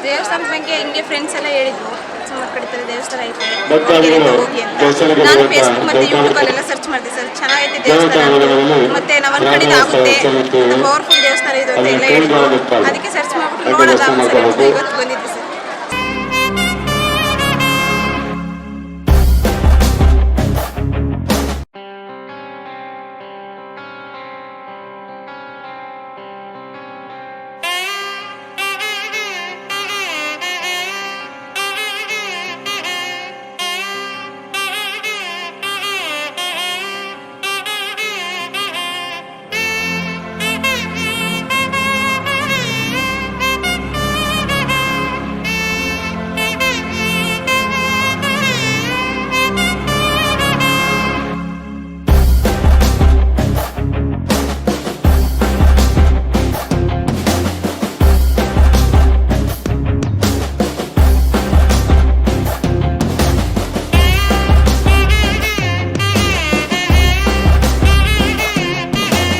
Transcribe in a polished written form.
ದೇವಸ್ಥಾನದ ಬಗ್ಗೆ ಹಿಂಗೆ ಫ್ರೆಂಡ್ಸ್ ಎಲ್ಲ ಹೇಳಿದ್ರು, ಸುಮಾರು ಕಡೆ ದೇವಸ್ಥಾನ ಐತೆ ಹೋಗಿ ಅಂತ. ನಾನು ಫೇಸ್ಬುಕ್ ಮತ್ತು ಯೂಟ್ಯೂಬಲ್ಲೆಲ್ಲ ಸರ್ಚ್ ಮಾಡಿದೆ ಸರ್, ಚೆನ್ನಾಗೈತೆ ದೇವಸ್ಥಾನ ಮತ್ತು ನಾವು ಅನ್ಕೊಂಡಿದ್ದು ಆಗುತ್ತೆ, ಪವರ್ಫುಲ್ ದೇವಸ್ಥಾನ ಇದು ಅಂತ ಎಲ್ಲ ಹೇಳಿದ್ರು. ಅದಕ್ಕೆ ಸರ್ಚ್ ಮಾಡಿಬಿಟ್ಟು ನೋಡೋಣ ಸರ್ ಇವತ್ತು ಬಂದಿದ್ವಿ.